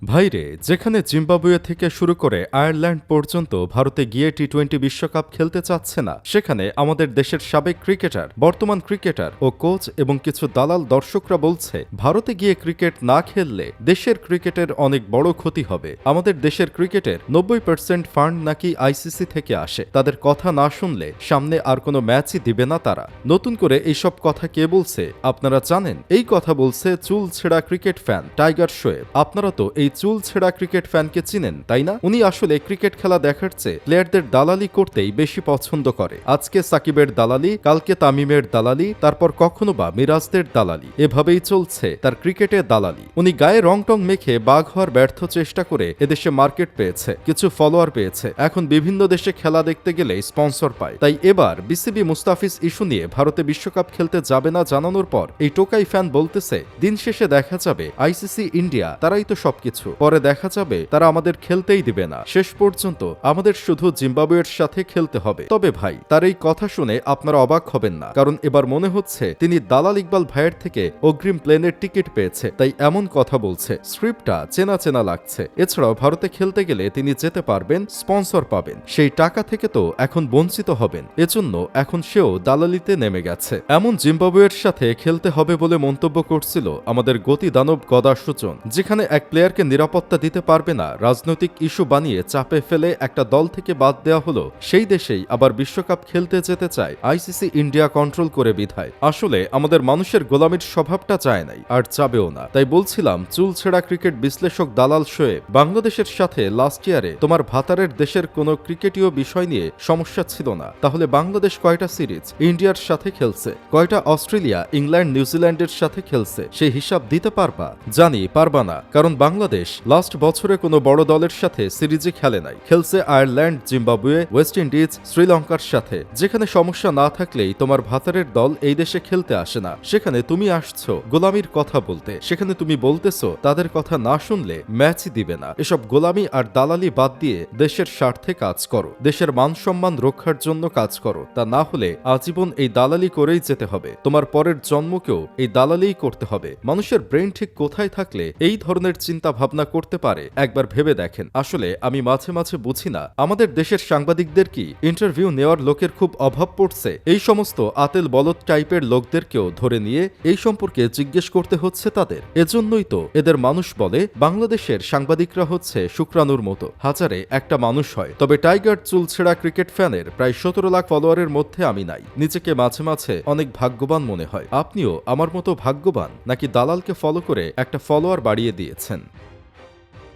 ভাইরে, যেখানে জিম্বাবুয়ে থেকে শুরু করে আয়ারল্যান্ড পর্যন্ত ভারতে গিয়ে টি-20 বিশ্বকাপ খেলতে চাচ্ছে না, সেখানে আমাদের দেশের সাবেক ক্রিকেটার, বর্তমান ক্রিকেটার ও কোচ এবং কিছু দালাল দর্শকরা বলছে ভারতে গিয়ে ক্রিকেট না খেললে দেশের ক্রিকেটের অনেক বড় ক্ষতি হবে। আমাদের দেশের ক্রিকেটের 90% ফান্ড নাকি আইসিসি থেকে আসে। তাদের কথা না শুনলে সামনে আর কোনো ম্যাচই দিবে না তারা। নতুন করে এইসব কথা কে বলছে আপনারা জানেন? এই কথা বলছে চুল ছেঁড়া ক্রিকেট ফ্যান টাইগার শোয়েব। আপনারা তো এই চুল ছেঁড়া ক্রিকেট ফ্যানকে চিনেন, তাই না? উনি আসলে ক্রিকেট খেলা দেখার চেয়ে প্লেয়ারদের দালালি করতেই বেশি পছন্দ করে। আজকে সাকিবের দালালি, কালকে তামিমের দালালি, তারপর কখনো বা মিরাজদের দালালি, এভাবেই চলছে তার ক্রিকেটে দালালি। উনি গায়ে রং টং মেখে বাঘ হওয়ার ব্যর্থ চেষ্টা করে এদেশে মার্কেট পেয়েছে, কিছু ফলোয়ার পেয়েছে, এখন বিভিন্ন দেশে খেলা দেখতে গেলে স্পন্সর পায়। তাই এবার বিসিবি মুস্তাফিজ ইস্যু নিয়ে ভারতে বিশ্বকাপ খেলতে যাবে না জানানোর পর এই টোকাই ফ্যান বলতেছে দিন শেষে দেখা যাবে আইসিসি ইন্ডিয়া তারাই তো সবকিছু, পরে দেখা যাবে তারা আমাদের খেলতেই দিবে না, শেষ পর্যন্ত আমাদের শুধু জিম্বাবুয়ের সাথে খেলতে হবে। তবে ভাই, তার এই কথা শুনে আপনারা অবাক হবেন না, কারণ এবার মনে হচ্ছে তিনি দালাল ইকবাল ভাইয়ের থেকে অগ্রিম প্লেনের টিকিট পেয়েছে, তাই এমন কথা বলছে। স্ক্রিপ্টটা চেনা চেনা লাগছে। এছাড়াও ভারতে খেলতে গেলে তিনি যেতে পারবেন, স্পন্সর পাবেন, সেই টাকা থেকে তো এখন বঞ্চিত হবেন। এজন্য এখন সেও দালালিতে নেমে গেছে। এমন জিম্বাবুয়ের সাথে খেলতে হবে বলে মন্তব্য করছিল আমাদের গতি দানব গদা সুজন, যেখানে এক প্লেয়ারকে নিরাপত্তা দিতে পারবে না রাজনৈতিক ইস্যু বানিয়ে চাপে ফেলে একটা দল থেকে বাদ দেওয়া হলো, সেই দেশেই আবার বিশ্বকাপ খেলতে যেতে চায় আইসিসি ইন্ডিয়া কন্ট্রোল করে বিধায়। আসলে আমাদের মানুষের গোলামির স্বভাবটা চায় নাই, আর চাবেও না। তাই বলছিলাম, চুল ছেঁড়া ক্রিকেট বিশ্লেষক দালাল শোয়েব, বাংলাদেশের সাথে লাস্ট ইয়ারে তোমার ভাতারের দেশের কোনো ক্রিকেটীয় বিষয় নিয়ে সমস্যা ছিল না, তাহলে বাংলাদেশ কয়টা সিরিজ ইন্ডিয়ার সাথে খেলছে, কয়টা অস্ট্রেলিয়া, ইংল্যান্ড, নিউজিল্যান্ডের সাথে খেলছে, সেই হিসাব দিতে পারবা? জানি পারবা না, কারণ বাংলাদেশ লাস্ট বছরে কোনো বড় দলের সাথে সিরিজে খেলে নাই। খেলছে আয়ারল্যান্ড, জিম্বাবুয়ে, ওয়েস্ট ইন্ডিজ, শ্রীলঙ্কার সাথে। যেখানে সমস্যা না থাকলেই তোমার ভাতারের দল এই দেশে খেলতে আসে না, সেখানে তুমি আসছো গোলামির কথা বলতে, সেখানে তুমি বলতেছো তাদের কথা না শুনলে ম্যাচই দিবে না। এসব গোলামি আর দালালি বাদ দিয়ে দেশের স্বার্থে কাজ করো, দেশের মান সম্মান রক্ষার জন্য কাজ করো। তা না হলে আজীবন এই দালালি করেই যেতে হবে, তোমার পরের জন্মকেও এই দালালিই করতে হবে। মানুষের ব্রেন ঠিক কোথায় থাকলে এই ধরনের চিন্তা ভাবনা করতে পারে একবার ভেবে দেখেন। আসলে আমি মাঝে মাঝে বুঝি না, আমাদের দেশের সাংবাদিকদের কি ইন্টারভিউ নেওয়ার লোকের খুব অভাব পড়ছে? এই সমস্ত আতেল বলদ টাইপের লোকদেরকেও ধরে নিয়ে এই সম্পর্কে জিজ্ঞেস করতে হচ্ছে তাদের। এজন্যই তো এদের মানুষ বলে বাংলাদেশের সাংবাদিকরা হচ্ছে শুক্রাণুর মতো, হাজারে একটা মানুষ হয়। তবে টাইগার চুল ছেঁড়া ক্রিকেট ফ্যানের প্রায় 17 লাখ ফলোয়ারের মধ্যে আমি নাই। নিজেকে মাঝে মাঝে অনেক ভাগ্যবান মনে হয়। আপনিও আমার মতো ভাগ্যবান, নাকি দালালকে ফলো করে একটা ফলোয়ার বাড়িয়ে দিয়েছেন?